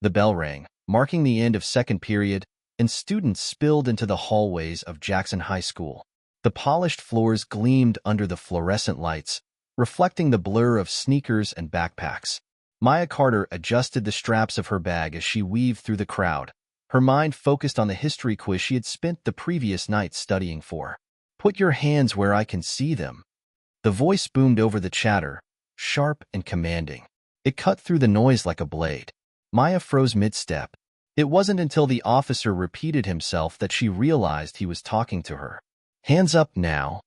The bell rang, marking the end of second period, and students spilled into the hallways of Jackson High School. The polished floors gleamed under the fluorescent lights, reflecting the blur of sneakers and backpacks. Maya Carter adjusted the straps of her bag as she weaved through the crowd, her mind focused on the history quiz she had spent the previous night studying for. "Put your hands where I can see them." The voice boomed over the chatter, sharp and commanding. It cut through the noise like a blade. Maya froze mid-step. It wasn't until the officer repeated himself that she realized he was talking to her. "Hands up now."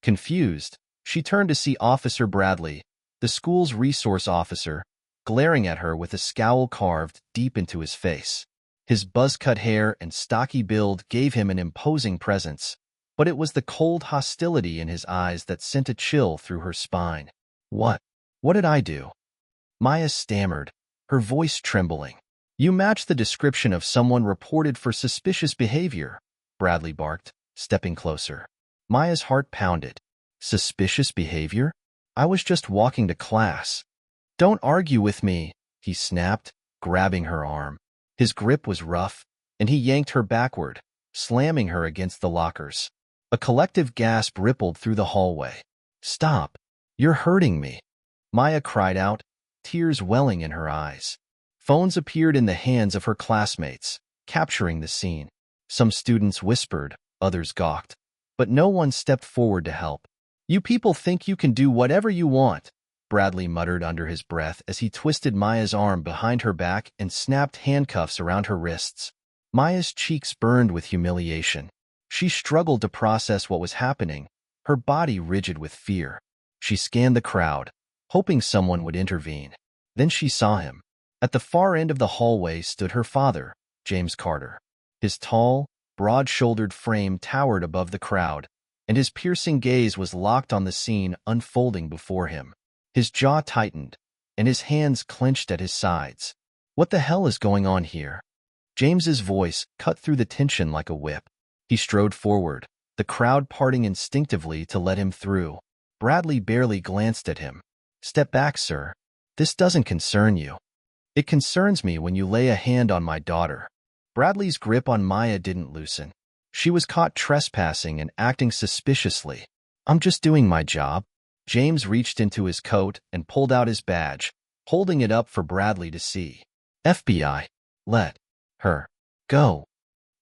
Confused, she turned to see Officer Bradley, the school's resource officer, glaring at her with a scowl carved deep into his face. His buzz-cut hair and stocky build gave him an imposing presence, but it was the cold hostility in his eyes that sent a chill through her spine. What did I do?" Maya stammered, her voice trembling. "You match the description of someone reported for suspicious behavior," Bradley barked, stepping closer. Maya's heart pounded. Suspicious behavior? I was just walking to class. "Don't argue with me," he snapped, grabbing her arm. His grip was rough, and he yanked her backward, slamming her against the lockers. A collective gasp rippled through the hallway. "Stop! You're hurting me!" Maya cried out, tears welling in her eyes. Phones appeared in the hands of her classmates, capturing the scene. Some students whispered, others gawked, but no one stepped forward to help. "You people think you can do whatever you want," Bradley muttered under his breath as he twisted Maya's arm behind her back and snapped handcuffs around her wrists. Maya's cheeks burned with humiliation. She struggled to process what was happening, her body rigid with fear. She scanned the crowd, hoping someone would intervene. Then she saw him. At the far end of the hallway stood her father, James Carter. His tall, broad-shouldered frame towered above the crowd, and his piercing gaze was locked on the scene unfolding before him. His jaw tightened, and his hands clenched at his sides. "What the hell is going on here?" James's voice cut through the tension like a whip. He strode forward, the crowd parting instinctively to let him through. Bradley barely glanced at him. "Step back, sir. This doesn't concern you." "It concerns me when you lay a hand on my daughter." Bradley's grip on Maya didn't loosen. She was caught trespassing and acting suspiciously. "I'm just doing my job." James reached into his coat and pulled out his badge, holding it up for Bradley to see. "FBI, let her go."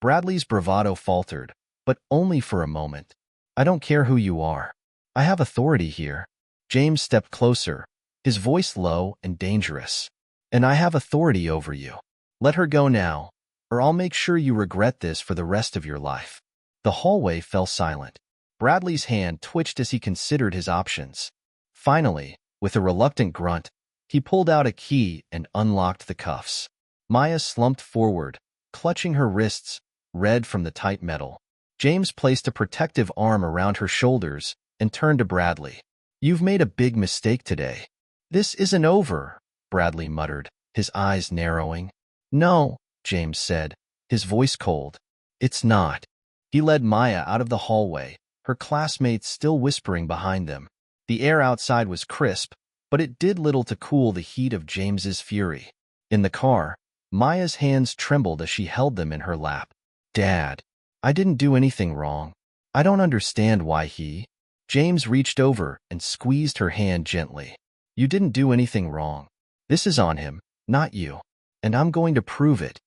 Bradley's bravado faltered, but only for a moment. "I don't care who you are. I have authority here." James stepped closer, his voice low and dangerous. "And I have authority over you. Let her go now, or I'll make sure you regret this for the rest of your life." The hallway fell silent. Bradley's hand twitched as he considered his options. Finally, with a reluctant grunt, he pulled out a key and unlocked the cuffs. Maya slumped forward, clutching her wrists, red from the tight metal. James placed a protective arm around her shoulders and turned to Bradley. "You've made a big mistake today." "This isn't over," Bradley muttered, his eyes narrowing. "No," James said, his voice cold. "It's not." He led Maya out of the hallway, her classmates still whispering behind them. The air outside was crisp, but it did little to cool the heat of James's fury. In the car, Maya's hands trembled as she held them in her lap. "Dad, I didn't do anything wrong. I don't understand why he—" James reached over and squeezed her hand gently. "You didn't do anything wrong. This is on him, not you. And I'm going to prove it."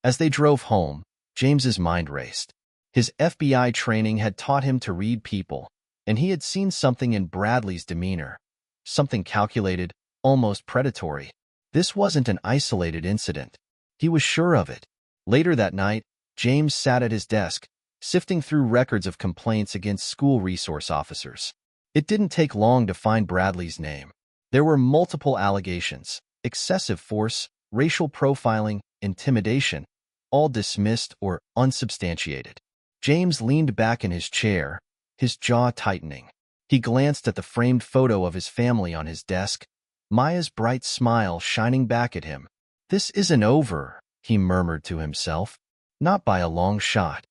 As they drove home, James's mind raced. His FBI training had taught him to read people, and he had seen something in Bradley's demeanor. Something calculated, almost predatory. This wasn't an isolated incident. He was sure of it. Later that night, James sat at his desk, sifting through records of complaints against school resource officers. It didn't take long to find Bradley's name. There were multiple allegations: excessive force, racial profiling, intimidation, all dismissed or unsubstantiated. James leaned back in his chair, his jaw tightening. He glanced at the framed photo of his family on his desk, Maya's bright smile shining back at him. "This isn't over," he murmured to himself. "Not by a long shot."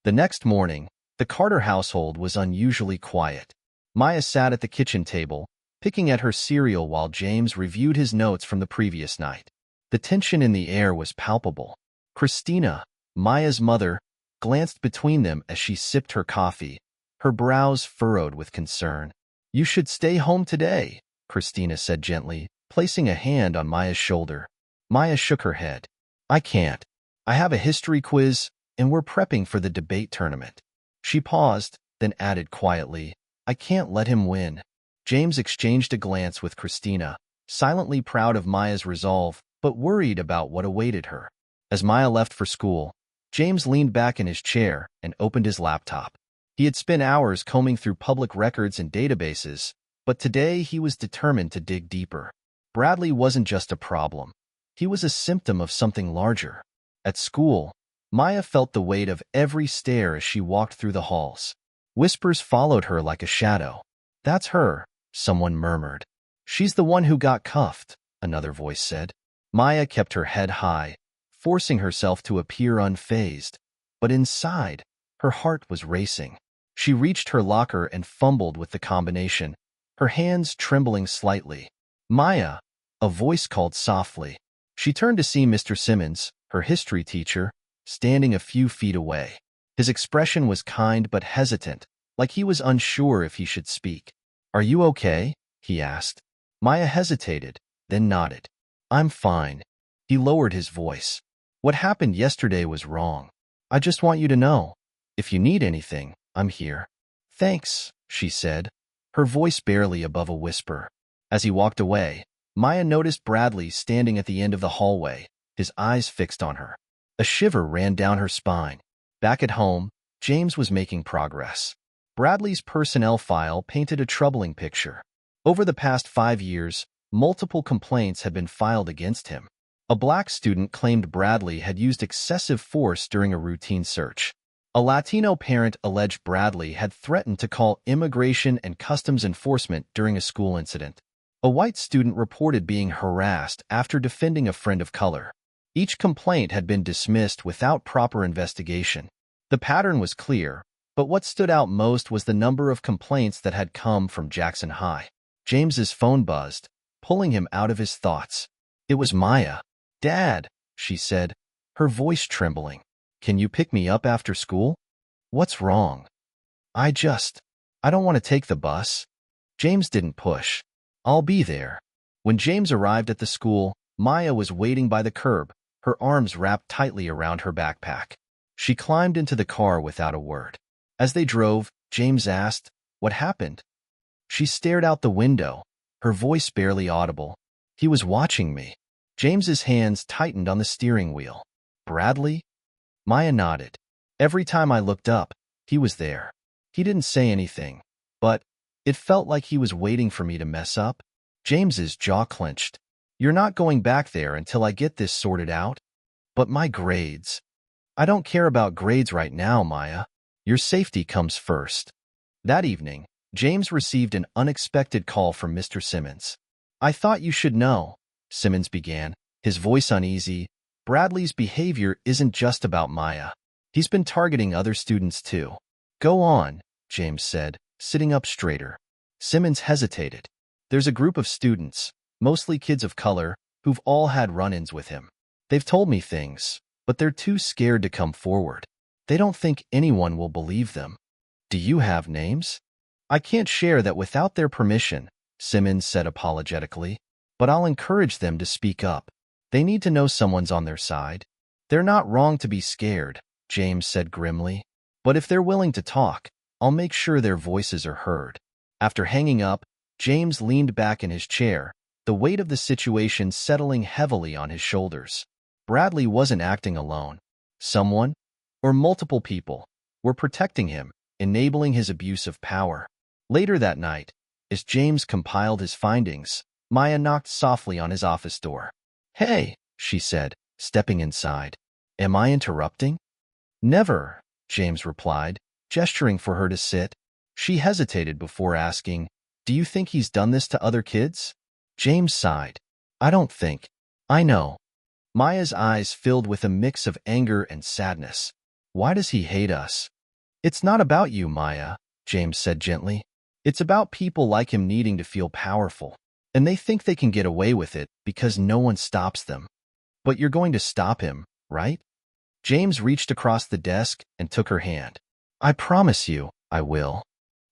The next morning, the Carter household was unusually quiet. Maya sat at the kitchen table, picking at her cereal while James reviewed his notes from the previous night. The tension in the air was palpable. Christina, Maya's mother, glanced between them as she sipped her coffee, her brows furrowed with concern. "You should stay home today," Christina said gently, placing a hand on Maya's shoulder. Maya shook her head. "I can't. I have a history quiz, and we're prepping for the debate tournament." She paused, then added quietly, "I can't let him win." James exchanged a glance with Christina, silently proud of Maya's resolve, but worried about what awaited her. As Maya left for school, James leaned back in his chair and opened his laptop. He had spent hours combing through public records and databases, but today he was determined to dig deeper. Bradley wasn't just a problem. He was a symptom of something larger. At school, Maya felt the weight of every stare as she walked through the halls. Whispers followed her like a shadow. "That's her," someone murmured. "She's the one who got cuffed," another voice said. Maya kept her head high, forcing herself to appear unfazed. But inside, her heart was racing. She reached her locker and fumbled with the combination, her hands trembling slightly. "Maya," a voice called softly. She turned to see Mr. Simmons, her history teacher, standing a few feet away. His expression was kind but hesitant, like he was unsure if he should speak. "Are you okay?" he asked. Maya hesitated, then nodded. "I'm fine." He lowered his voice. "What happened yesterday was wrong. I just want you to know. If you need anything, I'm here." "Thanks," she said, her voice barely above a whisper. As he walked away, Maya noticed Bradley standing at the end of the hallway, his eyes fixed on her. A shiver ran down her spine. Back at home, James was making progress. Bradley's personnel file painted a troubling picture. Over the past 5 years, multiple complaints had been filed against him. A black student claimed Bradley had used excessive force during a routine search. A Latino parent alleged Bradley had threatened to call Immigration and Customs Enforcement during a school incident. A white student reported being harassed after defending a friend of color. Each complaint had been dismissed without proper investigation. The pattern was clear, but what stood out most was the number of complaints that had come from Jackson High. James's phone buzzed, pulling him out of his thoughts. It was Maya. "Dad," she said, her voice trembling. "Can you pick me up after school?" "What's wrong?" I don't want to take the bus." James didn't push. "I'll be there." When James arrived at the school, Maya was waiting by the curb, her arms wrapped tightly around her backpack. She climbed into the car without a word. As they drove, James asked, "What happened?" She stared out the window, her voice barely audible. "He was watching me." James's hands tightened on the steering wheel. "Bradley?" Maya nodded. "Every time I looked up, he was there. He didn't say anything, but it felt like he was waiting for me to mess up." James's jaw clenched. "You're not going back there until I get this sorted out?" "But my grades." "I don't care about grades right now, Maya. Your safety comes first." That evening, James received an unexpected call from Mr. Simmons. "I thought you should know," Simmons began, his voice uneasy. "Bradley's behavior isn't just about Maya. He's been targeting other students too." "Go on," James said, sitting up straighter. Simmons hesitated. "There's a group of students, mostly kids of color, who've all had run-ins with him. They've told me things, but they're too scared to come forward. They don't think anyone will believe them." "Do you have names?" "I can't share that without their permission," Simmons said apologetically, "but I'll encourage them to speak up. They need to know someone's on their side." "They're not wrong to be scared," James said grimly, "but if they're willing to talk, I'll make sure their voices are heard." After hanging up, James leaned back in his chair, the weight of the situation settling heavily on his shoulders. Bradley wasn't acting alone. Someone, or multiple people, were protecting him, enabling his abuse of power. Later that night, as James compiled his findings, Maya knocked softly on his office door. "Hey," she said, stepping inside. "Am I interrupting?" "Never," James replied, gesturing for her to sit. She hesitated before asking, "Do you think he's done this to other kids?" James sighed. "I don't think. I know." Maya's eyes filled with a mix of anger and sadness. "Why does he hate us?" "It's not about you, Maya," James said gently. "It's about people like him needing to feel powerful, and they think they can get away with it because no one stops them." But you're going to stop him, right? James reached across the desk and took her hand. I promise you, I will.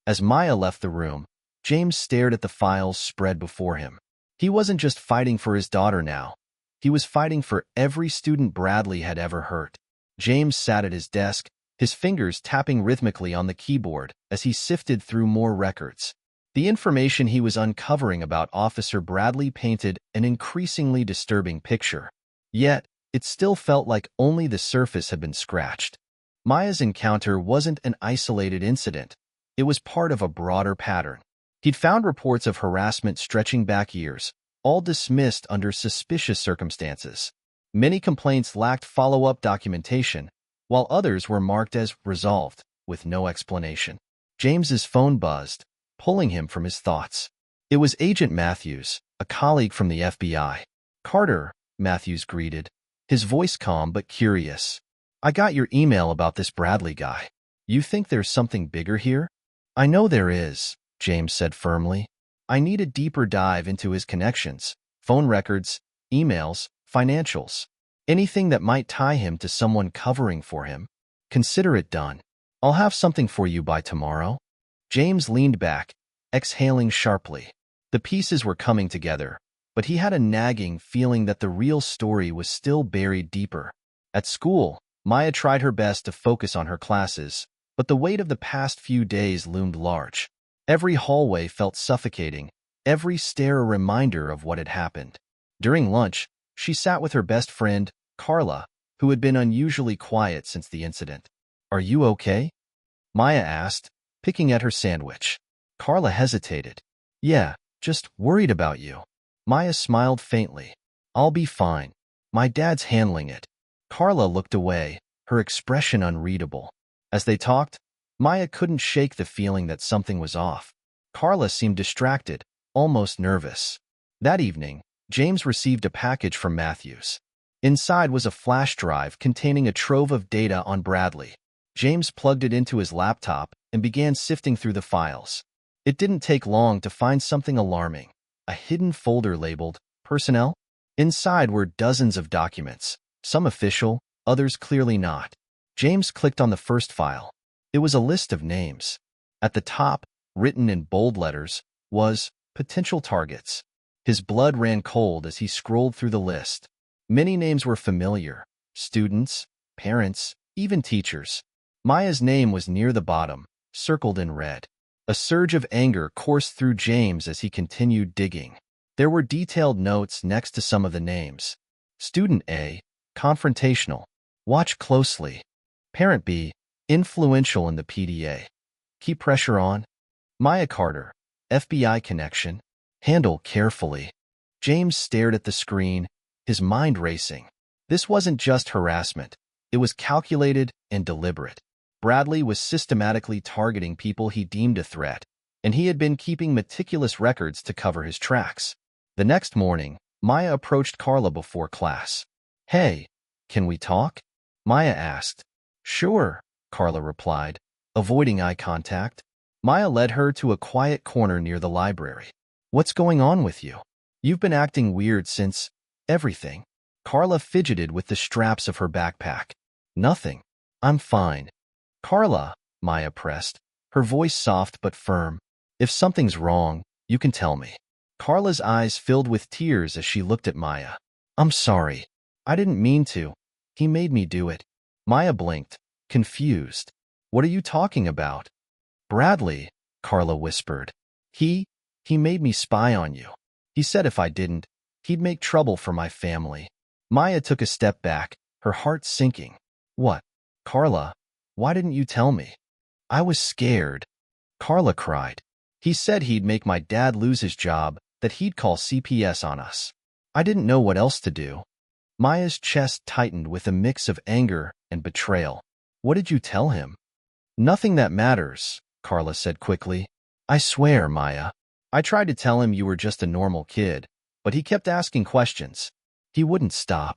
As Maya left the room, James stared at the files spread before him. He wasn't just fighting for his daughter now. He was fighting for every student Bradley had ever hurt. James sat at his desk, his fingers tapping rhythmically on the keyboard as he sifted through more records. The information he was uncovering about Officer Bradley painted an increasingly disturbing picture. Yet, it still felt like only the surface had been scratched. Maya's encounter wasn't an isolated incident. It was part of a broader pattern. He'd found reports of harassment stretching back years, all dismissed under suspicious circumstances. Many complaints lacked follow-up documentation, while others were marked as resolved, with no explanation. James's phone buzzed, pulling him from his thoughts. It was Agent Matthews, a colleague from the FBI. Carter, Matthews greeted, his voice calm but curious. I got your email about this Bradley guy. You think there's something bigger here? I know there is, James said firmly. I need a deeper dive into his connections, phone records, emails, financials, anything that might tie him to someone covering for him. Consider it done. I'll have something for you by tomorrow. James leaned back, exhaling sharply. The pieces were coming together, but he had a nagging feeling that the real story was still buried deeper. At school, Maya tried her best to focus on her classes, but the weight of the past few days loomed large. Every hallway felt suffocating, every stare a reminder of what had happened. During lunch, she sat with her best friend, Carla, who had been unusually quiet since the incident. Are you okay? Maya asked, picking at her sandwich. Carla hesitated. Yeah, just worried about you. Maya smiled faintly. I'll be fine. My dad's handling it. Carla looked away, her expression unreadable. As they talked, Maya couldn't shake the feeling that something was off. Carla seemed distracted, almost nervous. That evening, James received a package from Matthews. Inside was a flash drive containing a trove of data on Bradley. James plugged it into his laptop and began sifting through the files. It didn't take long to find something alarming, a hidden folder labeled Personnel. Inside were dozens of documents, some official, others clearly not. James clicked on the first file. It was a list of names. At the top, written in bold letters, was Potential Targets. His blood ran cold as he scrolled through the list. Many names were familiar: students, parents, even teachers. Maya's name was near the bottom, circled in red. A surge of anger coursed through James as he continued digging. There were detailed notes next to some of the names. Student A, confrontational. Watch closely. Parent B, influential in the PDA. Keep pressure on. Maya Carter, FBI connection. Handle carefully. James stared at the screen, his mind racing. This wasn't just harassment. It was calculated and deliberate. Bradley was systematically targeting people he deemed a threat, and he had been keeping meticulous records to cover his tracks. The next morning, Maya approached Carla before class. Hey, can we talk? Maya asked. Sure, Carla replied, avoiding eye contact. Maya led her to a quiet corner near the library. What's going on with you? You've been acting weird since everything. Carla fidgeted with the straps of her backpack. Nothing. I'm fine. Carla, Maya pressed, her voice soft but firm. If something's wrong, you can tell me. Carla's eyes filled with tears as she looked at Maya. I'm sorry. I didn't mean to. He made me do it. Maya blinked, confused. What are you talking about? Bradley, Carla whispered. He made me spy on you. He said if I didn't, he'd make trouble for my family. Maya took a step back, her heart sinking. What? Carla, why didn't you tell me? I was scared. Carla cried. He said he'd make my dad lose his job, that he'd call CPS on us. I didn't know what else to do. Maya's chest tightened with a mix of anger and betrayal. What did you tell him? Nothing that matters, Carla said quickly. I swear, Maya. I tried to tell him you were just a normal kid, but he kept asking questions. He wouldn't stop.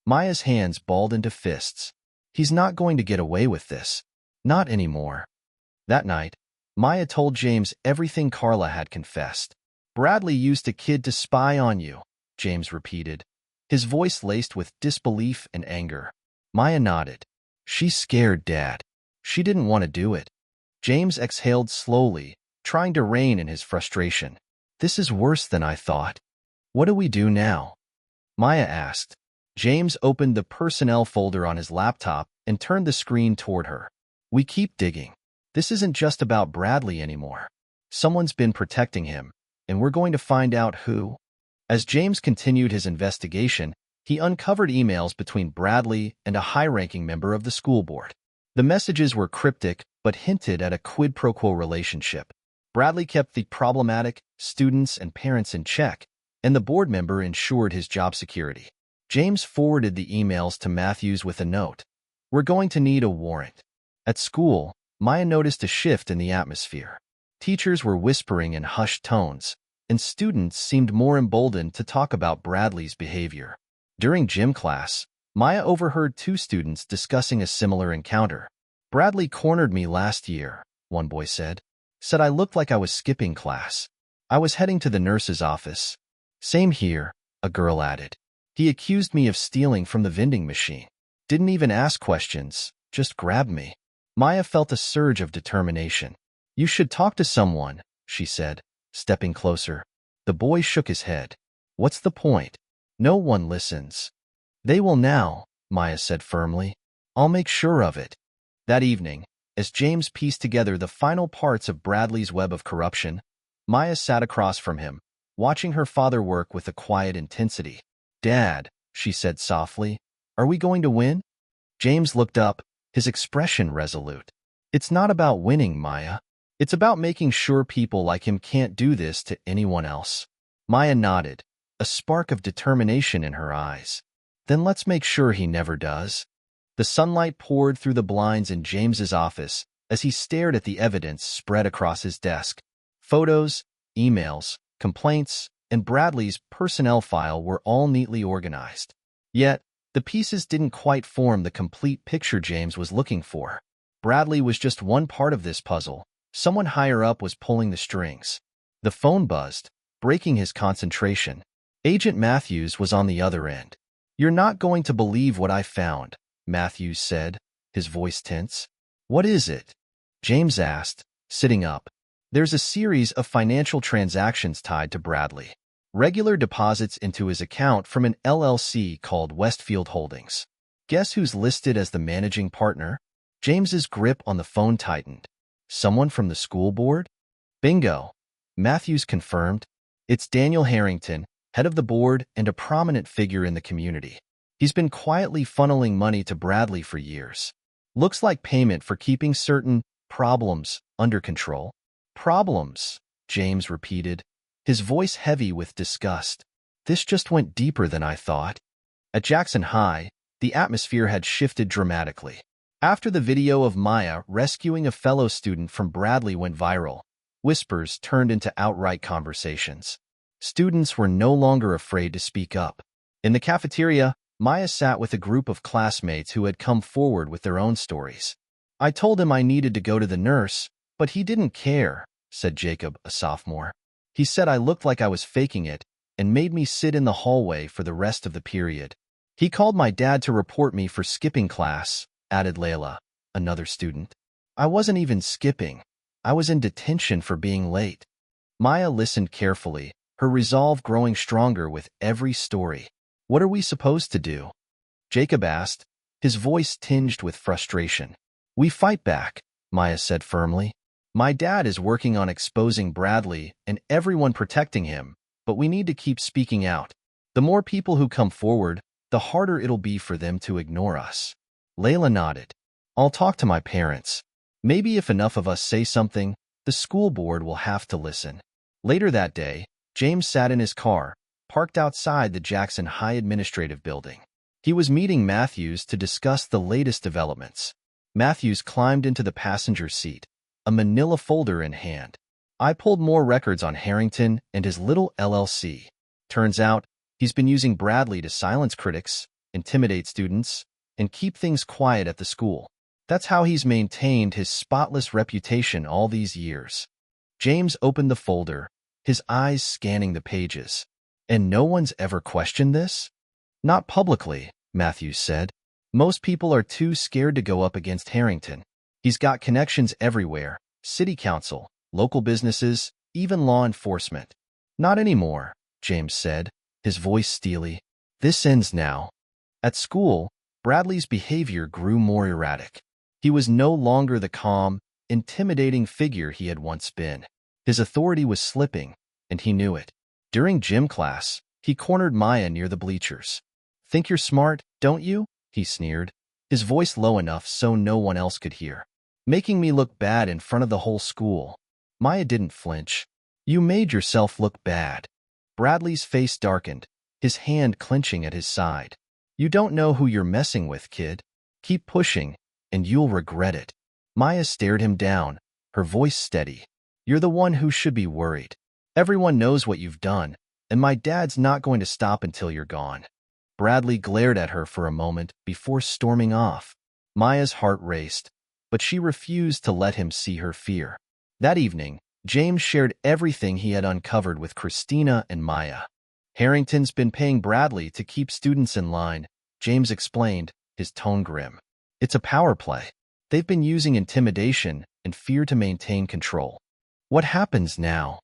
Maya's hands balled into fists. He's not going to get away with this. Not anymore. That night, Maya told James everything Carla had confessed. Bradley used a kid to spy on you, James repeated. his voice laced with disbelief and anger. Maya nodded. She's scared, Dad. She didn't want to do it. James exhaled slowly, trying to rein in his frustration. This is worse than I thought. What do we do now? Maya asked. James opened the personnel folder on his laptop and turned the screen toward her. We keep digging. This isn't just about Bradley anymore. Someone's been protecting him, and we're going to find out who. As James continued his investigation, he uncovered emails between Bradley and a high-ranking member of the school board. The messages were cryptic but hinted at a quid pro quo relationship. Bradley kept the problematic students and parents in check, and the board member ensured his job security. James forwarded the emails to Matthews with a note. We're going to need a warrant. At school, Maya noticed a shift in the atmosphere. Teachers were whispering in hushed tones, and students seemed more emboldened to talk about Bradley's behavior. During gym class, Maya overheard two students discussing a similar encounter. Bradley cornered me last year, one boy said. Said I looked like I was skipping class. I was heading to the nurse's office. Same here, a girl added. He accused me of stealing from the vending machine. Didn't even ask questions, just grabbed me. Maya felt a surge of determination. You should talk to someone, she said, stepping closer. The boy shook his head. What's the point? No one listens. They will now, Maya said firmly. I'll make sure of it. That evening, as James pieced together the final parts of Bradley's web of corruption, Maya sat across from him, watching her father work with a quiet intensity. Dad, she said softly, are we going to win? James looked up, his expression resolute. It's not about winning, Maya. It's about making sure people like him can't do this to anyone else. Maya nodded, a spark of determination in her eyes. Then let's make sure he never does. The sunlight poured through the blinds in James's office as he stared at the evidence spread across his desk. Photos, emails, complaints, and Bradley's personnel file were all neatly organized. Yet, the pieces didn't quite form the complete picture James was looking for. Bradley was just one part of this puzzle. Someone higher up was pulling the strings. The phone buzzed, breaking his concentration. Agent Matthews was on the other end. You're not going to believe what I found, Matthews said, his voice tense. What is it? James asked, sitting up. There's a series of financial transactions tied to Bradley. Regular deposits into his account from an LLC called Westfield Holdings. Guess who's listed as the managing partner? James's grip on the phone tightened. Someone from the school board? Bingo, Matthews confirmed. It's Daniel Harrington, head of the board and a prominent figure in the community. He's been quietly funneling money to Bradley for years. Looks like payment for keeping certain problems under control. Problems, James repeated, his voice heavy with disgust. This just went deeper than I thought. At Jackson High, the atmosphere had shifted dramatically. After the video of Maya rescuing a fellow student from Bradley went viral, whispers turned into outright conversations. Students were no longer afraid to speak up. In the cafeteria, Maya sat with a group of classmates who had come forward with their own stories. I told him I needed to go to the nurse, but he didn't care, said Jacob, a sophomore. He said I looked like I was faking it and made me sit in the hallway for the rest of the period. He called my dad to report me for skipping class, added Layla, another student. I wasn't even skipping. I was in detention for being late. Maya listened carefully, her resolve growing stronger with every story. What are we supposed to do? Jacob asked, his voice tinged with frustration. We fight back, Maya said firmly. My dad is working on exposing Bradley and everyone protecting him, but we need to keep speaking out. The more people who come forward, the harder it'll be for them to ignore us. Layla nodded. I'll talk to my parents. Maybe if enough of us say something, the school board will have to listen. Later that day, James sat in his car, parked outside the Jackson High Administrative Building. He was meeting Matthews to discuss the latest developments. Matthews climbed into the passenger seat, a manila folder in hand. I pulled more records on Harrington and his little LLC. Turns out, he's been using Bradley to silence critics, intimidate students, and keep things quiet at the school. That's how he's maintained his spotless reputation all these years. James opened the folder, his eyes scanning the pages. And no one's ever questioned this? Not publicly, Matthews said. Most people are too scared to go up against Harrington. He's got connections everywhere, city council, local businesses, even law enforcement. Not anymore, James said, his voice steely. This ends now. At school, Bradley's behavior grew more erratic. He was no longer the calm, intimidating figure he had once been. His authority was slipping, and he knew it. During gym class, he cornered Maya near the bleachers. "Think you're smart, don't you?" he sneered, his voice low enough so no one else could hear. "Making me look bad in front of the whole school." Maya didn't flinch. "You made yourself look bad." Bradley's face darkened, his hand clenching at his side. "You don't know who you're messing with, kid. Keep pushing, and you'll regret it." Maya stared him down, her voice steady. "You're the one who should be worried. Everyone knows what you've done, and my dad's not going to stop until you're gone." Bradley glared at her for a moment before storming off. Maya's heart raced, but she refused to let him see her fear. That evening, James shared everything he had uncovered with Christina and Maya. "Harrington's been paying Bradley to keep students in line," James explained, his tone grim. "It's a power play. They've been using intimidation and fear to maintain control." "What happens now?"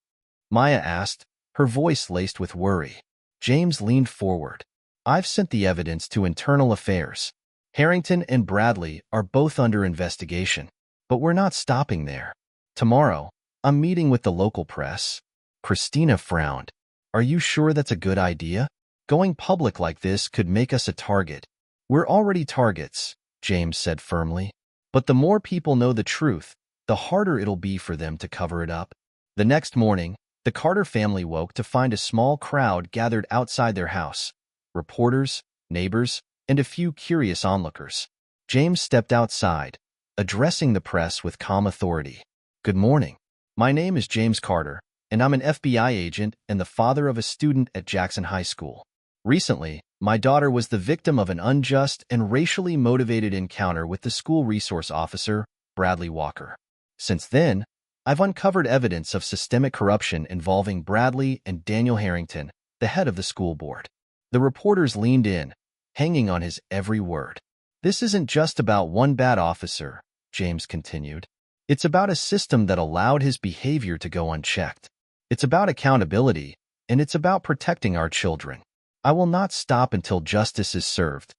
Maya asked, her voice laced with worry. James leaned forward. "I've sent the evidence to Internal Affairs. Harrington and Bradley are both under investigation, but we're not stopping there. Tomorrow, I'm meeting with the local press." Christina frowned. "Are you sure that's a good idea? Going public like this could make us a target." "We're already targets," James said firmly. "But the more people know the truth, the harder it'll be for them to cover it up." The next morning, the Carter family woke to find a small crowd gathered outside their house. Reporters, neighbors, and a few curious onlookers. James stepped outside, addressing the press with calm authority. "Good morning. My name is James Carter, and I'm an FBI agent and the father of a student at Jackson High School. Recently, my daughter was the victim of an unjust and racially motivated encounter with the school resource officer, Bradley Walker. Since then, I've uncovered evidence of systemic corruption involving Bradley and Daniel Harrington, the head of the school board." The reporters leaned in, hanging on his every word. "This isn't just about one bad officer," James continued. "It's about a system that allowed his behavior to go unchecked. It's about accountability, and it's about protecting our children. I will not stop until justice is served."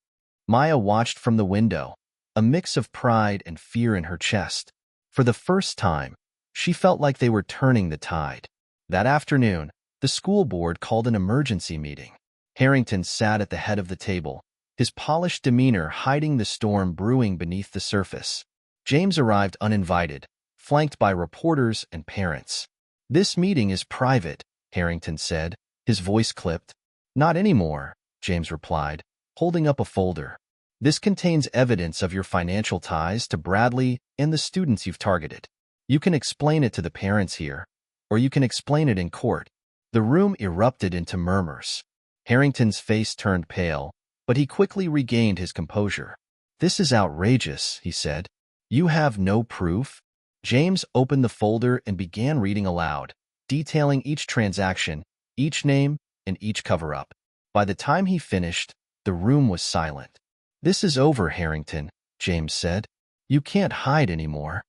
Maya watched from the window, a mix of pride and fear in her chest. For the first time, she felt like they were turning the tide. That afternoon, the school board called an emergency meeting. Harrington sat at the head of the table, his polished demeanor hiding the storm brewing beneath the surface. James arrived uninvited, flanked by reporters and parents. "This meeting is private," Harrington said, his voice clipped. "Not anymore," James replied, holding up a folder. "This contains evidence of your financial ties to Bradley and the students you've targeted. You can explain it to the parents here, or you can explain it in court." The room erupted into murmurs. Harrington's face turned pale, but he quickly regained his composure. "This is outrageous," he said. "You have no proof?" James opened the folder and began reading aloud, detailing each transaction, each name, and each cover-up. By the time he finished, the room was silent. "This is over, Harrington," James said. "You can't hide anymore."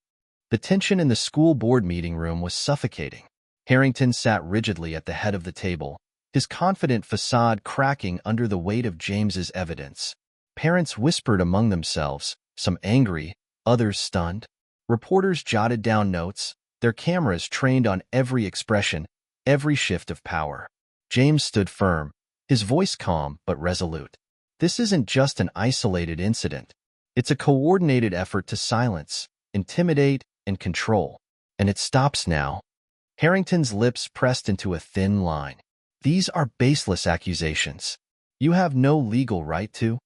The tension in the school board meeting room was suffocating. Harrington sat rigidly at the head of the table, his confident facade cracking under the weight of James's evidence. Parents whispered among themselves, some angry, others stunned. Reporters jotted down notes, their cameras trained on every expression, every shift of power. James stood firm, his voice calm but resolute. "This isn't just an isolated incident. It's a coordinated effort to silence, intimidate, and control. And it stops now." Harrington's lips pressed into a thin line. "These are baseless accusations. You have no legal right to."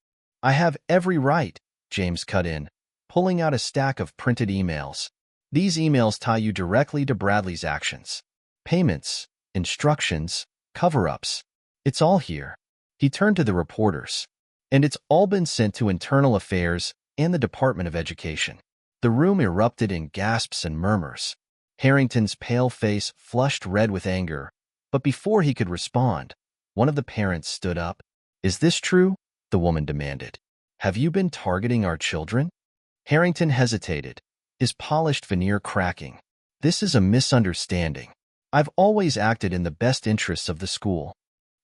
"I have every right," James cut in, pulling out a stack of printed emails. "These emails tie you directly to Bradley's actions. Payments, instructions, cover-ups. It's all here." He turned to the reporters. "And it's all been sent to Internal Affairs and the Department of Education." The room erupted in gasps and murmurs. Harrington's pale face flushed red with anger, but before he could respond, one of the parents stood up. Is this true? The woman demanded. Have you been targeting our children? Harrington hesitated, his polished veneer cracking. This is a misunderstanding. I've always acted in the best interests of the school.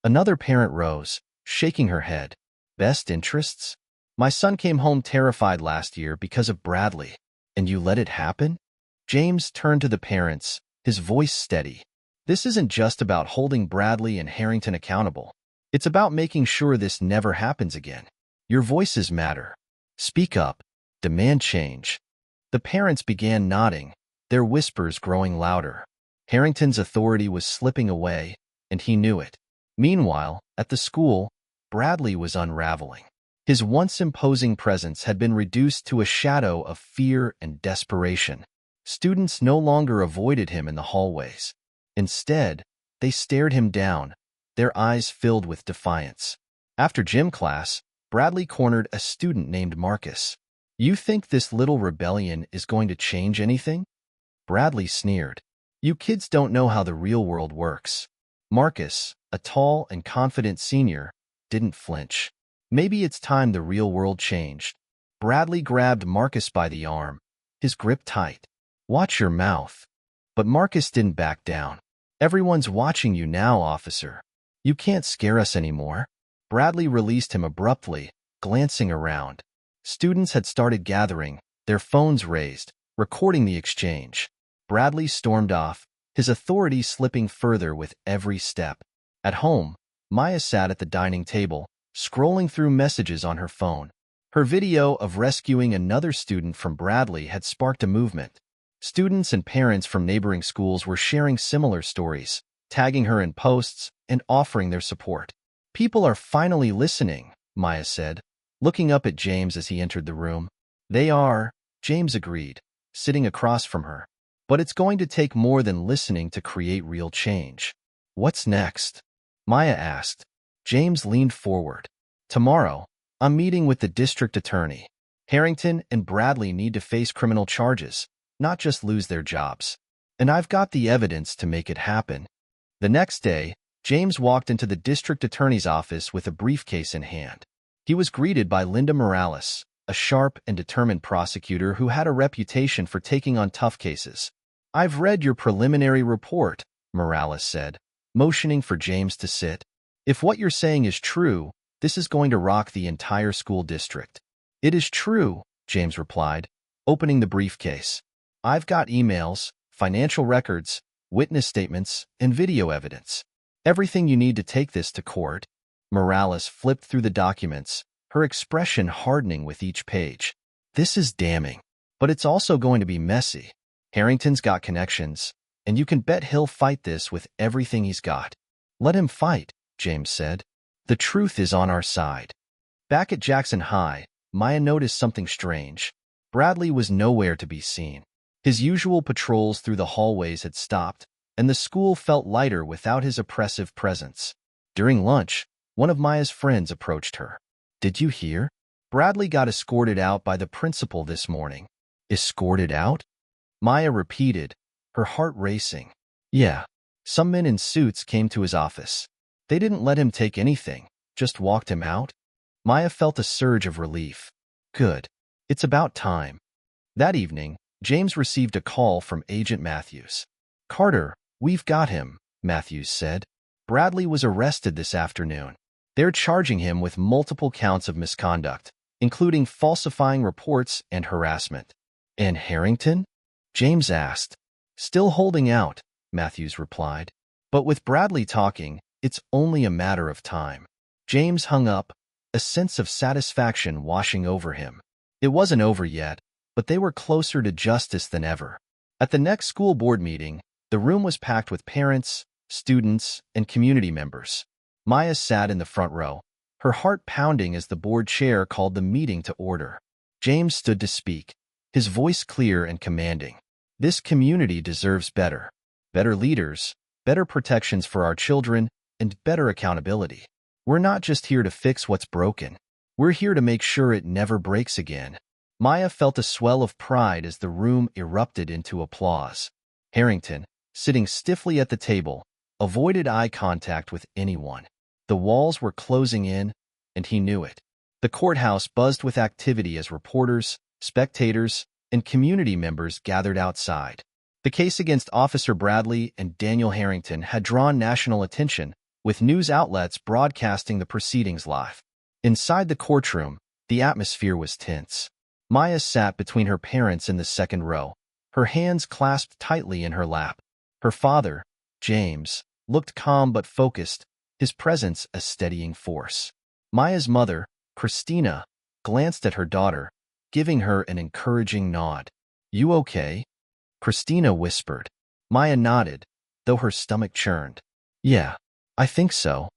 Another parent rose, shaking her head. Best interests? My son came home terrified last year because of Bradley. And you let it happen? James turned to the parents, his voice steady. This isn't just about holding Bradley and Harrington accountable. It's about making sure this never happens again. Your voices matter. Speak up. Demand change. The parents began nodding, their whispers growing louder. Harrington's authority was slipping away, and he knew it. Meanwhile, at the school, Bradley was unraveling. His once imposing presence had been reduced to a shadow of fear and desperation. Students no longer avoided him in the hallways. Instead, they stared him down, their eyes filled with defiance. After gym class, Bradley cornered a student named Marcus. You think this little rebellion is going to change anything? Bradley sneered. You kids don't know how the real world works. Marcus, a tall and confident senior, didn't flinch. Maybe it's time the real world changed. Bradley grabbed Marcus by the arm, his grip tight. Watch your mouth. But Marcus didn't back down. Everyone's watching you now, officer. You can't scare us anymore. Bradley released him abruptly, glancing around. Students had started gathering, their phones raised, recording the exchange. Bradley stormed off, his authority slipping further with every step. At home, Maya sat at the dining table, scrolling through messages on her phone. Her video of rescuing another student from Bradley had sparked a movement. Students and parents from neighboring schools were sharing similar stories, tagging her in posts and offering their support. People are finally listening, Maya said, looking up at James as he entered the room. They are, James agreed, sitting across from her. But it's going to take more than listening to create real change. What's next? Maya asked. James leaned forward. Tomorrow, I'm meeting with the district attorney. Harrington and Bradley need to face criminal charges, not just lose their jobs. And I've got the evidence to make it happen. The next day, James walked into the district attorney's office with a briefcase in hand. He was greeted by Linda Morales, a sharp and determined prosecutor who had a reputation for taking on tough cases. I've read your preliminary report, Morales said, motioning for James to sit. If what you're saying is true, this is going to rock the entire school district. It is true, James replied, opening the briefcase. I've got emails, financial records, witness statements, and video evidence. Everything you need to take this to court. Morales flipped through the documents, her expression hardening with each page. This is damning, but it's also going to be messy. Harrington's got connections, and you can bet he'll fight this with everything he's got. Let him fight, James said. The truth is on our side. Back at Jackson High, Maya noticed something strange. Bradley was nowhere to be seen. His usual patrols through the hallways had stopped, and the school felt lighter without his oppressive presence. During lunch, one of Maya's friends approached her. Did you hear? Bradley got escorted out by the principal this morning. Escorted out? Maya repeated, her heart racing. Yeah, some men in suits came to his office. They didn't let him take anything, just walked him out. Maya felt a surge of relief. Good. It's about time. That evening, James received a call from Agent Matthews. Carter, we've got him, Matthews said. Bradley was arrested this afternoon. They're charging him with multiple counts of misconduct, including falsifying reports and harassment. And Harrington? James asked. Still holding out, Matthews replied. But with Bradley talking, it's only a matter of time. James hung up, a sense of satisfaction washing over him. It wasn't over yet, but they were closer to justice than ever. At the next school board meeting, the room was packed with parents, students, and community members. Maya sat in the front row, her heart pounding as the board chair called the meeting to order. James stood to speak, his voice clear and commanding. This community deserves better. Better leaders, better protections for our children, and better accountability. We're not just here to fix what's broken. We're here to make sure it never breaks again. Maya felt a swell of pride as the room erupted into applause. Harrington, sitting stiffly at the table, avoided eye contact with anyone. The walls were closing in, and he knew it. The courthouse buzzed with activity as reporters, spectators, and community members gathered outside. The case against Officer Bradley and Daniel Harrington had drawn national attention, with news outlets broadcasting the proceedings live. Inside the courtroom, the atmosphere was tense. Maya sat between her parents in the second row, her hands clasped tightly in her lap. Her father, James, looked calm but focused, his presence a steadying force. Maya's mother, Christina, glanced at her daughter, giving her an encouraging nod. "You okay?" Christina whispered. Maya nodded, though her stomach churned. "Yeah, I think so."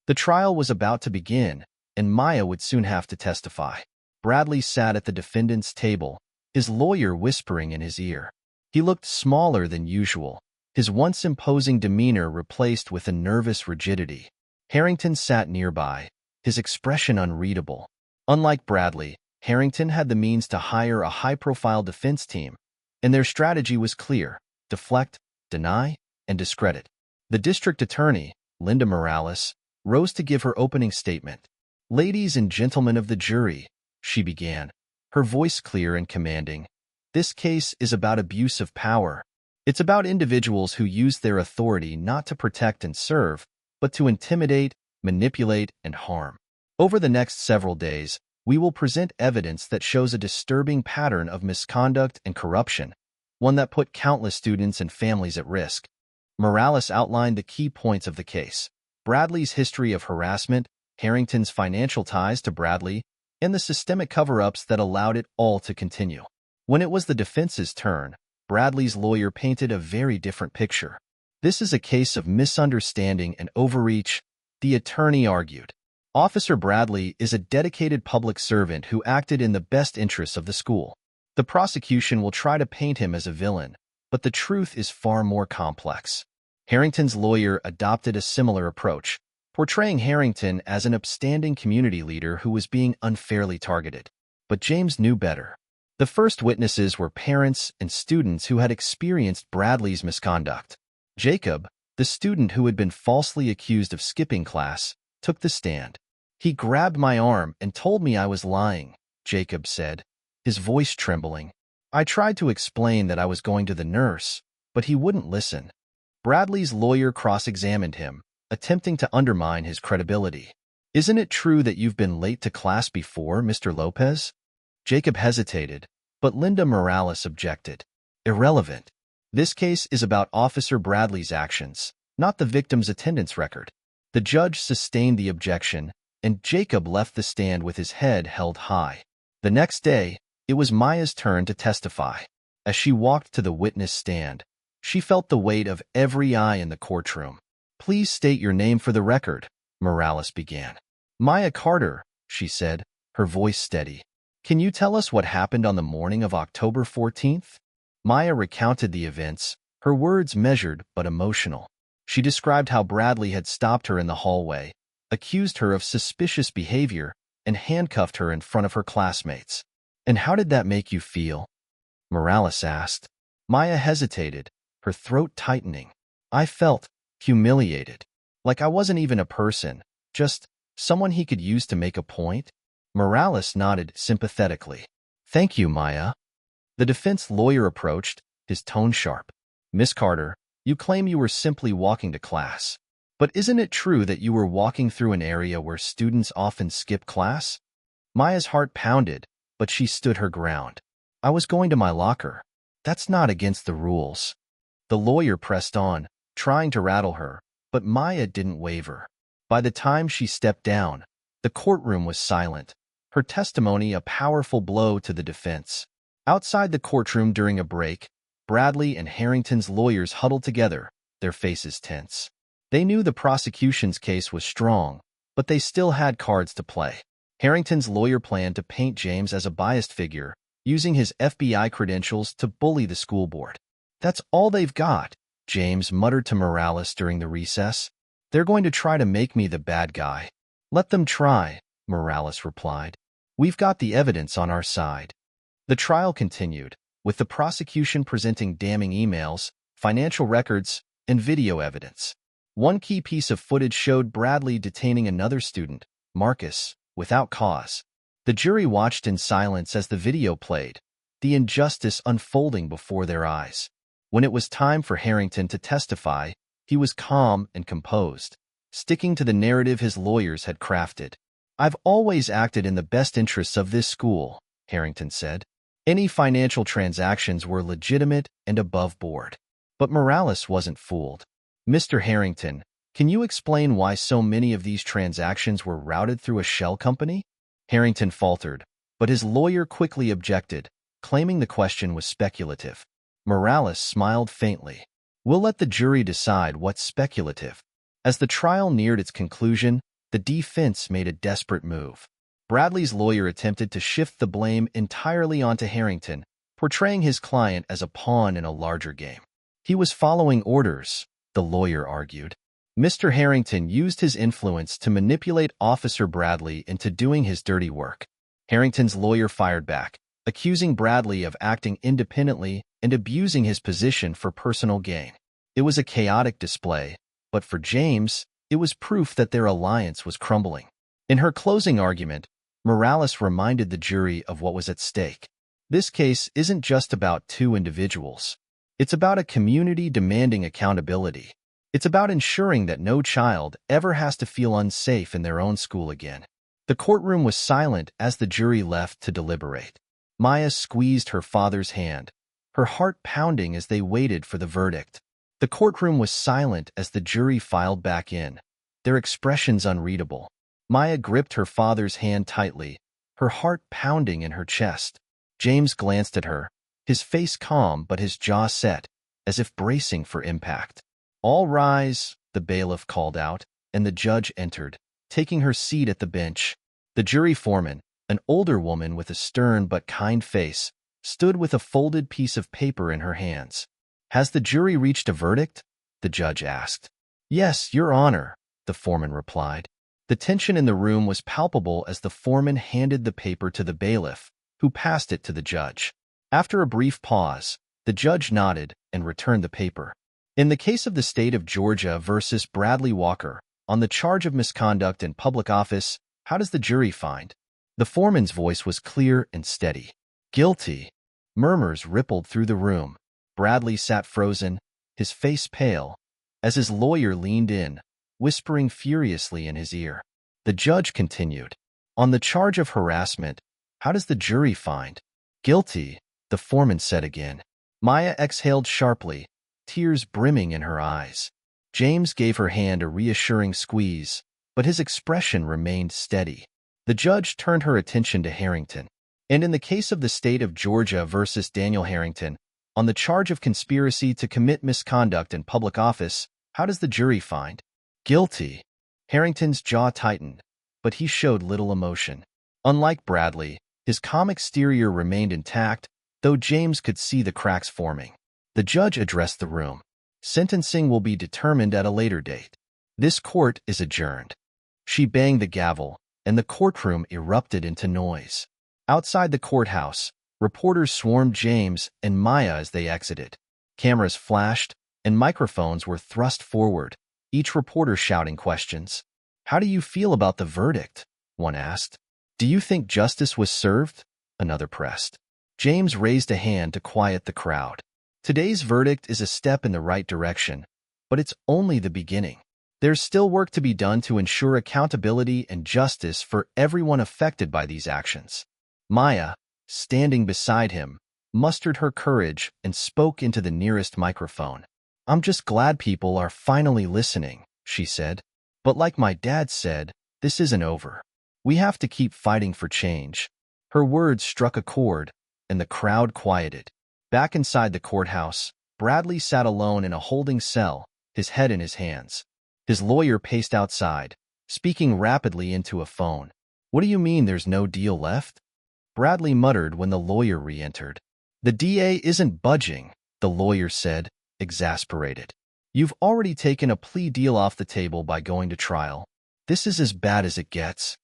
The trial was about to begin, and Maya would soon have to testify. Bradley sat at the defendant's table, his lawyer whispering in his ear. He looked smaller than usual, his once imposing demeanor replaced with a nervous rigidity. Harrington sat nearby, his expression unreadable. Unlike Bradley, Harrington had the means to hire a high-profile defense team, and their strategy was clear: deflect, deny, and discredit. The district attorney, Linda Morales, rose to give her opening statement. "Ladies and gentlemen of the jury," she began, her voice clear and commanding, "this case is about abuse of power. It's about individuals who use their authority not to protect and serve, but to intimidate, manipulate, and harm. Over the next several days, we will present evidence that shows a disturbing pattern of misconduct and corruption, one that put countless students and families at risk." Morales outlined the key points of the case: Bradley's history of harassment, Harrington's financial ties to Bradley, and the systemic cover-ups that allowed it all to continue. When it was the defense's turn, Bradley's lawyer painted a very different picture. "This is a case of misunderstanding and overreach," the attorney argued. "Officer Bradley is a dedicated public servant who acted in the best interests of the school. The prosecution will try to paint him as a villain, but the truth is far more complex." Harrington's lawyer adopted a similar approach, portraying Harrington as an upstanding community leader who was being unfairly targeted. But James knew better. The first witnesses were parents and students who had experienced Bradley's misconduct. Jacob, the student who had been falsely accused of skipping class, took the stand. "He grabbed my arm and told me I was lying," Jacob said, his voice trembling. "I tried to explain that I was going to the nurse, but he wouldn't listen." Bradley's lawyer cross-examined him, attempting to undermine his credibility. "Isn't it true that you've been late to class before, Mr. Lopez?" Jacob hesitated, but Linda Morales objected. "Irrelevant. This case is about Officer Bradley's actions, not the victim's attendance record." The judge sustained the objection, and Jacob left the stand with his head held high. The next day, it was Maya's turn to testify. As she walked to the witness stand, she felt the weight of every eye in the courtroom. "Please state your name for the record," Morales began. "Maya Carter," she said, her voice steady. "Can you tell us what happened on the morning of October 14th? Maya recounted the events, her words measured but emotional. She described how Bradley had stopped her in the hallway, accused her of suspicious behavior, and handcuffed her in front of her classmates. "And how did that make you feel?" Morales asked. Maya hesitated, her throat tightening. "I felt humiliated. Like I wasn't even a person, just someone he could use to make a point." Morales nodded sympathetically. "Thank you, Maya." The defense lawyer approached, his tone sharp. "Miss Carter, you claim you were simply walking to class. But isn't it true that you were walking through an area where students often skip class?" Maya's heart pounded, but she stood her ground. "I was going to my locker. That's not against the rules." The lawyer pressed on, trying to rattle her, but Maya didn't waver. By the time she stepped down, the courtroom was silent, her testimony a powerful blow to the defense. Outside the courtroom during a break, Bradley and Harrington's lawyers huddled together, their faces tense. They knew the prosecution's case was strong, but they still had cards to play. Harrington's lawyer planned to paint James as a biased figure, using his FBI credentials to bully the school board. "That's all they've got," James muttered to Morales during the recess. "They're going to try to make me the bad guy." "Let them try," Morales replied. "We've got the evidence on our side." The trial continued, with the prosecution presenting damning emails, financial records, and video evidence. One key piece of footage showed Bradley detaining another student, Marcus, without cause. The jury watched in silence as the video played, the injustice unfolding before their eyes. When it was time for Harrington to testify, he was calm and composed, sticking to the narrative his lawyers had crafted. "I've always acted in the best interests of this school," Harrington said. "Any financial transactions were legitimate and above board." But Morales wasn't fooled. "Mr. Harrington, can you explain why so many of these transactions were routed through a shell company?" Harrington faltered, but his lawyer quickly objected, claiming the question was speculative. Morales smiled faintly. "We'll let the jury decide what's speculative." As the trial neared its conclusion, the defense made a desperate move. Bradley's lawyer attempted to shift the blame entirely onto Harrington, portraying his client as a pawn in a larger game. "He was following orders," the lawyer argued. "Mr. Harrington used his influence to manipulate Officer Bradley into doing his dirty work." Harrington's lawyer fired back, accusing Bradley of acting independently and abusing his position for personal gain. It was a chaotic display, but for James, it was proof that their alliance was crumbling. In her closing argument, Morales reminded the jury of what was at stake. This case isn't just about two individuals. It's about a community demanding accountability. It's about ensuring that no child ever has to feel unsafe in their own school again. The courtroom was silent as the jury left to deliberate. Maya squeezed her father's hand, her heart pounding as they waited for the verdict. The courtroom was silent as the jury filed back in, their expressions unreadable. Maya gripped her father's hand tightly, her heart pounding in her chest. James glanced at her, his face calm but his jaw set, as if bracing for impact. "All rise," the bailiff called out, and the judge entered, taking her seat at the bench. The jury foreman, an older woman with a stern but kind face, stood with a folded piece of paper in her hands. "Has the jury reached a verdict?" the judge asked. "Yes, Your Honor," the foreman replied. The tension in the room was palpable as the foreman handed the paper to the bailiff, who passed it to the judge. After a brief pause, the judge nodded and returned the paper. "In the case of the state of Georgia versus Bradley Walker, on the charge of misconduct in public office, how does the jury find?" The foreman's voice was clear and steady. "Guilty." Murmurs rippled through the room. Bradley sat frozen, his face pale, as his lawyer leaned in, whispering furiously in his ear. The judge continued. "On the charge of harassment, how does the jury find?" "Guilty," the foreman said again. Maya exhaled sharply, tears brimming in her eyes. James gave her hand a reassuring squeeze, but his expression remained steady. The judge turned her attention to Harrington. "And in the case of the state of Georgia versus Daniel Harrington, on the charge of conspiracy to commit misconduct in public office, how does the jury find?" "Guilty." Harrington's jaw tightened, but he showed little emotion. Unlike Bradley, his calm exterior remained intact, though James could see the cracks forming. The judge addressed the room. "Sentencing will be determined at a later date. This court is adjourned." She banged the gavel, and the courtroom erupted into noise. Outside the courthouse, reporters swarmed James and Maya as they exited. Cameras flashed, and microphones were thrust forward, each reporter shouting questions. "How do you feel about the verdict?" one asked. "Do you think justice was served?" another pressed. James raised a hand to quiet the crowd. "Today's verdict is a step in the right direction, but it's only the beginning. There's still work to be done to ensure accountability and justice for everyone affected by these actions." Maya, standing beside him, mustered her courage and spoke into the nearest microphone. "I'm just glad people are finally listening," she said. "But like my dad said, this isn't over. We have to keep fighting for change." Her words struck a chord, and the crowd quieted. Back inside the courthouse, Bradley sat alone in a holding cell, his head in his hands. His lawyer paced outside, speaking rapidly into a phone. "What do you mean there's no deal left?" Bradley muttered when the lawyer re-entered. "The DA isn't budging," the lawyer said, exasperated. "You've already taken a plea deal off the table by going to trial. This is as bad as it gets."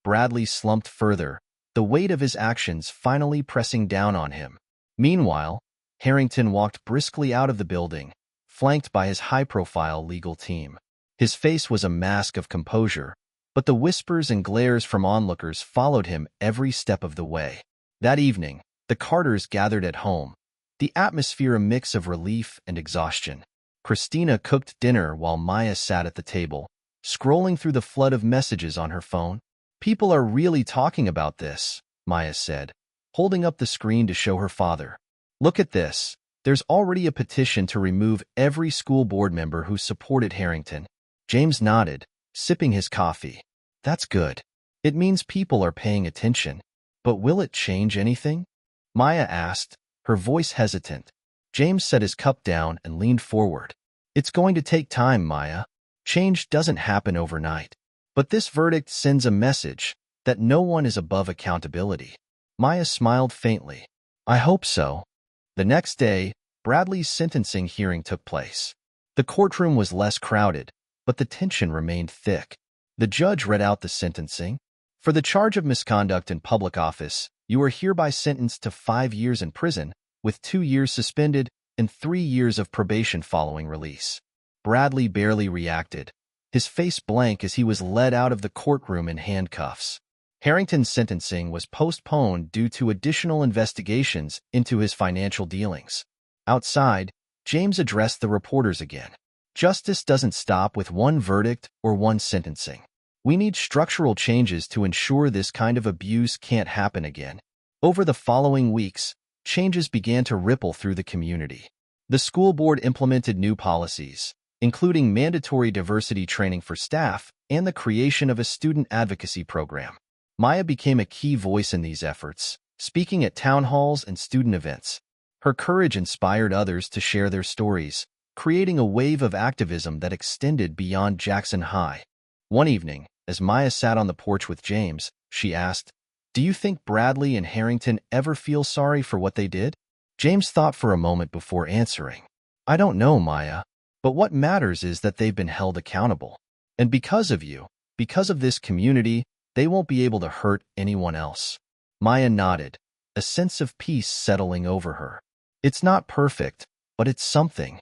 Bradley slumped further, the weight of his actions finally pressing down on him. Meanwhile, Harrington walked briskly out of the building, flanked by his high-profile legal team. His face was a mask of composure, but the whispers and glares from onlookers followed him every step of the way. That evening, the Carters gathered at home, the atmosphere a mix of relief and exhaustion. Christina cooked dinner while Maya sat at the table, scrolling through the flood of messages on her phone. "People are really talking about this," Maya said, holding up the screen to show her father. "Look at this. There's already a petition to remove every school board member who supported Harrington." James nodded, sipping his coffee. "That's good. It means people are paying attention. But will it change anything?" Maya asked, her voice hesitant. James set his cup down and leaned forward. "It's going to take time, Maya. Change doesn't happen overnight. But this verdict sends a message that no one is above accountability." Maya smiled faintly. "I hope so." The next day, Bradley's sentencing hearing took place. The courtroom was less crowded, but the tension remained thick. The judge read out the sentencing. "For the charge of misconduct in public office, you are hereby sentenced to 5 years in prison, with 2 years suspended and 3 years of probation following release." Bradley barely reacted, his face blank as he was led out of the courtroom in handcuffs. Harrington's sentencing was postponed due to additional investigations into his financial dealings. Outside, James addressed the reporters again. "Justice doesn't stop with one verdict or one sentencing. We need structural changes to ensure this kind of abuse can't happen again." Over the following weeks, changes began to ripple through the community. The school board implemented new policies, including mandatory diversity training for staff and the creation of a student advocacy program. Maya became a key voice in these efforts, speaking at town halls and student events. Her courage inspired others to share their stories, creating a wave of activism that extended beyond Jackson High. One evening, as Maya sat on the porch with James, she asked, "Do you think Bradley and Harrington ever feel sorry for what they did?" James thought for a moment before answering. "I don't know, Maya, but what matters is that they've been held accountable. And because of you, because of this community, they won't be able to hurt anyone else." Maya nodded, a sense of peace settling over her. "It's not perfect, but it's something."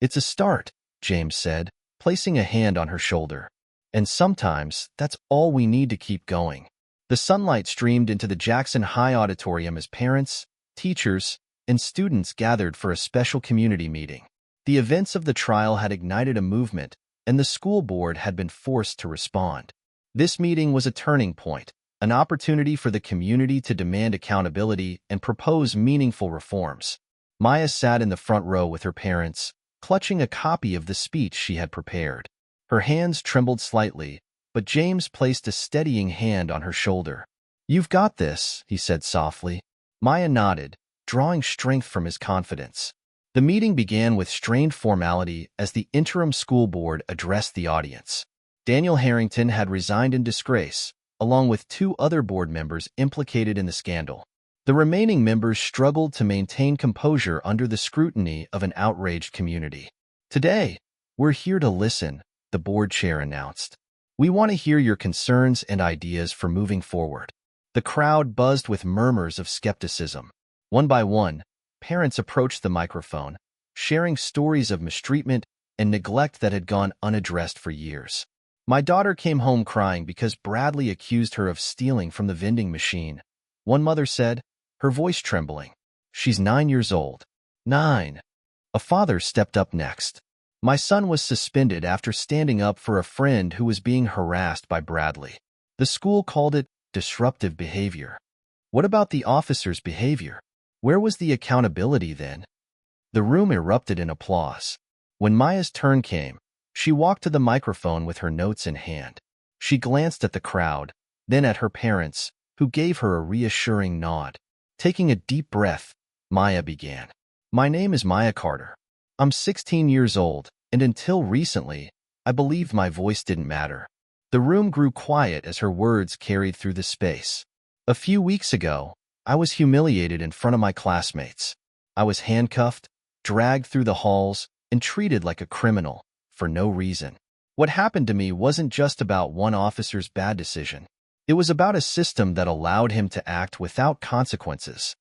"It's a start," James said, placing a hand on her shoulder. "And sometimes that's all we need to keep going." The sunlight streamed into the Jackson High auditorium as parents, teachers, and students gathered for a special community meeting. The events of the trial had ignited a movement, and the school board had been forced to respond. This meeting was a turning point, an opportunity for the community to demand accountability and propose meaningful reforms. Maya sat in the front row with her parents, clutching a copy of the speech she had prepared. Her hands trembled slightly, but James placed a steadying hand on her shoulder. "You've got this," he said softly. Maya nodded, drawing strength from his confidence. The meeting began with strained formality as the interim school board addressed the audience. Daniel Harrington had resigned in disgrace, along with 2 other board members implicated in the scandal. The remaining members struggled to maintain composure under the scrutiny of an outraged community. "Today, we're here to listen," the board chair announced. "We want to hear your concerns and ideas for moving forward." The crowd buzzed with murmurs of skepticism. One by one, parents approached the microphone, sharing stories of mistreatment and neglect that had gone unaddressed for years. "My daughter came home crying because Bradley accused her of stealing from the vending machine," one mother said, her voice trembling. "She's 9 years old." 9. A father stepped up next. "My son was suspended after standing up for a friend who was being harassed by Bradley. The school called it disruptive behavior." "What about the officer's behavior? Where was the accountability then?" The room erupted in applause. When Maya's turn came, she walked to the microphone with her notes in hand. She glanced at the crowd, then at her parents, who gave her a reassuring nod. Taking a deep breath, Maya began. "My name is Maya Carter. I'm 16 years old, and until recently, I believed my voice didn't matter." The room grew quiet as her words carried through the space. "A few weeks ago, I was humiliated in front of my classmates. I was handcuffed, dragged through the halls, and treated like a criminal, for no reason. What happened to me wasn't just about one officer's bad decision. It was about a system that allowed him to act without consequences."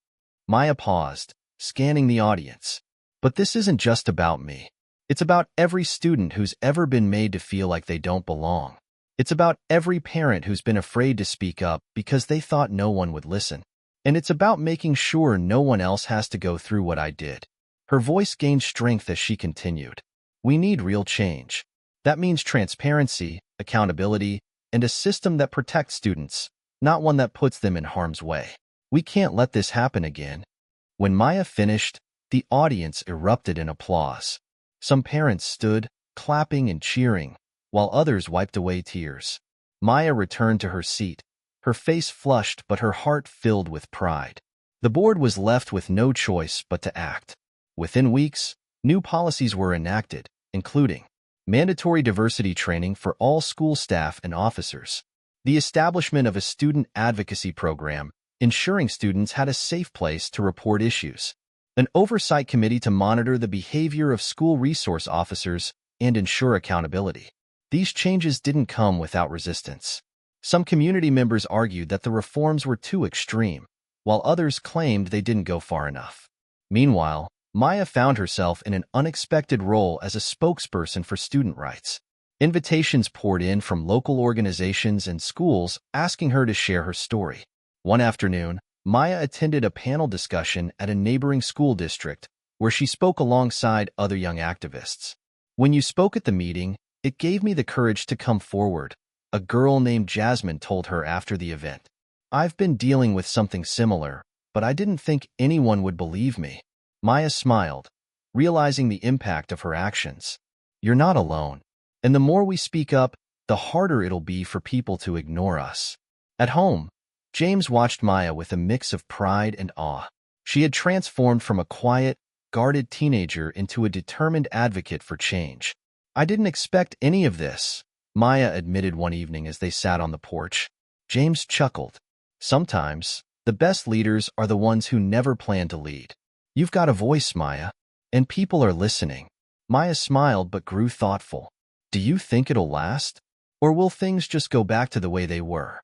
Maya paused, scanning the audience. "But this isn't just about me. It's about every student who's ever been made to feel like they don't belong." It's about every parent who's been afraid to speak up because they thought no one would listen. And it's about making sure no one else has to go through what I did. Her voice gained strength as she continued. We need real change. That means transparency, accountability, and a system that protects students, not one that puts them in harm's way. We can't let this happen again. When Maya finished, the audience erupted in applause. Some parents stood, clapping and cheering, while others wiped away tears. Maya returned to her seat, her face flushed but her heart filled with pride. The board was left with no choice but to act. Within weeks, new policies were enacted, including mandatory diversity training for all school staff and officers, the establishment of a student advocacy program, ensuring students had a safe place to report issues, an oversight committee to monitor the behavior of school resource officers and ensure accountability. These changes didn't come without resistance. Some community members argued that the reforms were too extreme, while others claimed they didn't go far enough. Meanwhile, Maya found herself in an unexpected role as a spokesperson for student rights. Invitations poured in from local organizations and schools asking her to share her story. One afternoon, Maya attended a panel discussion at a neighboring school district where she spoke alongside other young activists. When you spoke at the meeting, it gave me the courage to come forward, a girl named Jasmine told her after the event. I've been dealing with something similar, but I didn't think anyone would believe me. Maya smiled, realizing the impact of her actions. You're not alone. And the more we speak up, the harder it'll be for people to ignore us. At home, James watched Maya with a mix of pride and awe. She had transformed from a quiet, guarded teenager into a determined advocate for change. I didn't expect any of this, Maya admitted one evening as they sat on the porch. James chuckled. Sometimes, the best leaders are the ones who never plan to lead. You've got a voice, Maya, and people are listening. Maya smiled but grew thoughtful. Do you think it'll last? Or will things just go back to the way they were?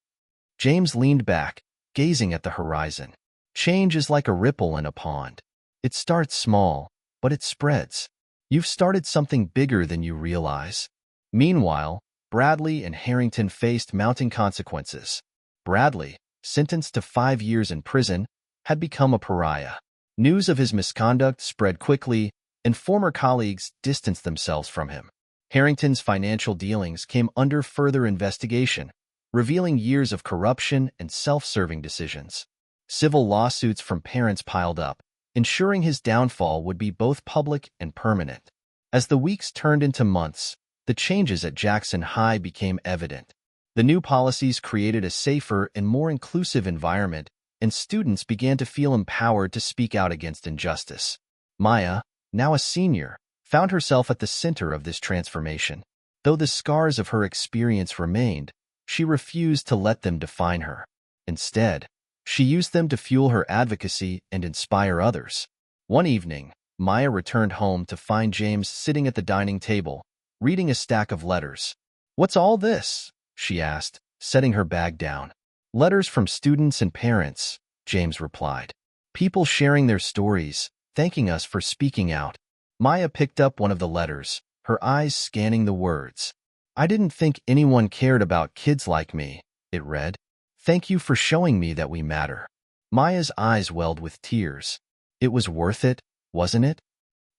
James leaned back, gazing at the horizon. Change is like a ripple in a pond. It starts small, but it spreads. You've started something bigger than you realize. Meanwhile, Bradley and Harrington faced mounting consequences. Bradley, sentenced to 5 years in prison, had become a pariah. News of his misconduct spread quickly, and former colleagues distanced themselves from him. Harrington's financial dealings came under further investigation, revealing years of corruption and self-serving decisions. Civil lawsuits from parents piled up, ensuring his downfall would be both public and permanent. As the weeks turned into months, the changes at Jackson High became evident. The new policies created a safer and more inclusive environment, and students began to feel empowered to speak out against injustice. Maya, now a senior, found herself at the center of this transformation. Though the scars of her experience remained, she refused to let them define her. Instead, she used them to fuel her advocacy and inspire others. One evening, Maya returned home to find James sitting at the dining table, reading a stack of letters. "What's all this?" she asked, setting her bag down. "Letters from students and parents," James replied. "People sharing their stories, thanking us for speaking out." Maya picked up one of the letters, her eyes scanning the words. "I didn't think anyone cared about kids like me," it read. "Thank you for showing me that we matter." Maya's eyes welled with tears. "It was worth it, wasn't it?"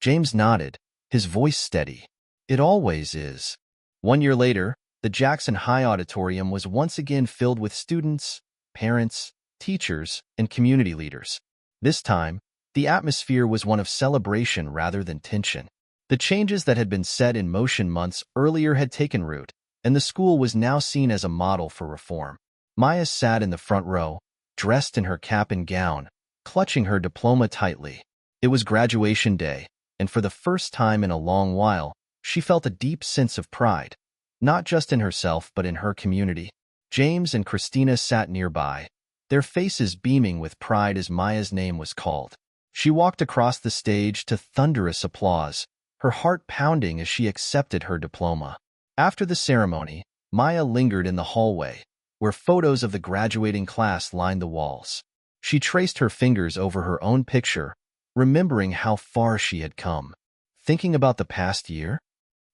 James nodded, his voice steady. "It always is." 1 year later, the Jackson High Auditorium was once again filled with students, parents, teachers, and community leaders. This time, the atmosphere was one of celebration rather than tension. The changes that had been set in motion months earlier had taken root, and the school was now seen as a model for reform. Maya sat in the front row, dressed in her cap and gown, clutching her diploma tightly. It was graduation day, and for the first time in a long while, she felt a deep sense of pride, not just in herself but in her community. James and Christina sat nearby, their faces beaming with pride as Maya's name was called. She walked across the stage to thunderous applause, her heart pounding as she accepted her diploma. After the ceremony, Maya lingered in the hallway, where photos of the graduating class lined the walls. She traced her fingers over her own picture, remembering how far she had come. "Thinking about the past year?"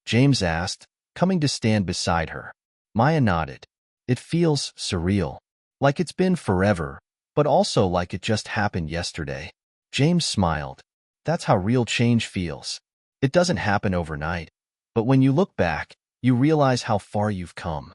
James asked, coming to stand beside her. Maya nodded. It feels surreal, like it's been forever, but also like it just happened yesterday. James smiled. That's how real change feels. It doesn't happen overnight, but when you look back, you realize how far you've come.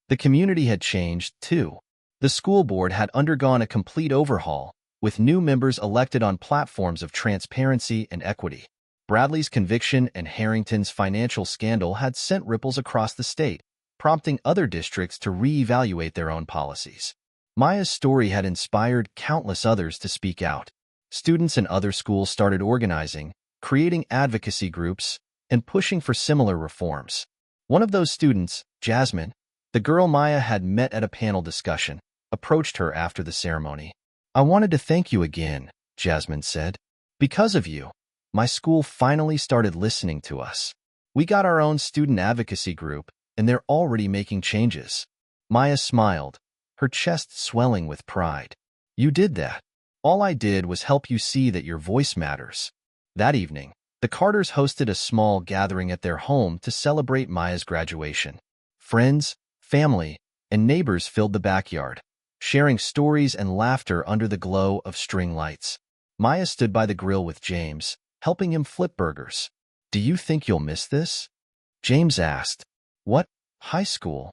The community had changed, too. The school board had undergone a complete overhaul, with new members elected on platforms of transparency and equity. Bradley's conviction and Harrington's financial scandal had sent ripples across the state, prompting other districts to reevaluate their own policies. Maya's story had inspired countless others to speak out. Students in other schools started organizing, creating advocacy groups, and pushing for similar reforms. One of those students, Jasmine, the girl Maya had met at a panel discussion, approached her after the ceremony. "I wanted to thank you again," Jasmine said. "Because of you, my school finally started listening to us. We got our own student advocacy group, and they're already making changes." Maya smiled, her chest swelling with pride. "You did that. All I did was help you see that your voice matters." That evening, the Carters hosted a small gathering at their home to celebrate Maya's graduation. Friends, family, and neighbors filled the backyard, sharing stories and laughter under the glow of string lights. Maya stood by the grill with James, helping him flip burgers. "Do you think you'll miss this?" James asked. "What, high school?"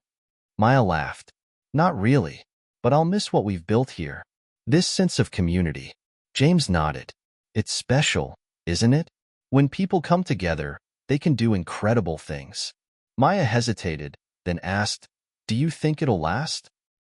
Maya laughed. "Not really, but I'll miss what we've built here. This sense of community." James nodded. "It's special, isn't it? When people come together, they can do incredible things." Maya hesitated, then asked, "Do you think it'll last?"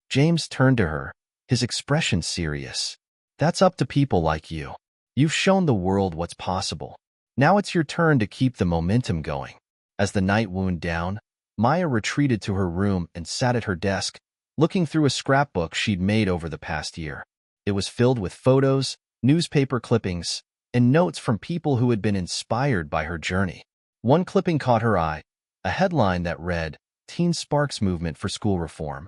James turned to her, his expression serious. "That's up to people like you. You've shown the world what's possible. Now it's your turn to keep the momentum going." As the night wound down, Maya retreated to her room and sat at her desk, looking through a scrapbook she'd made over the past year. It was filled with photos, newspaper clippings, and notes from people who had been inspired by her journey. One clipping caught her eye, a headline that read, "Teen Sparks Movement for School Reform."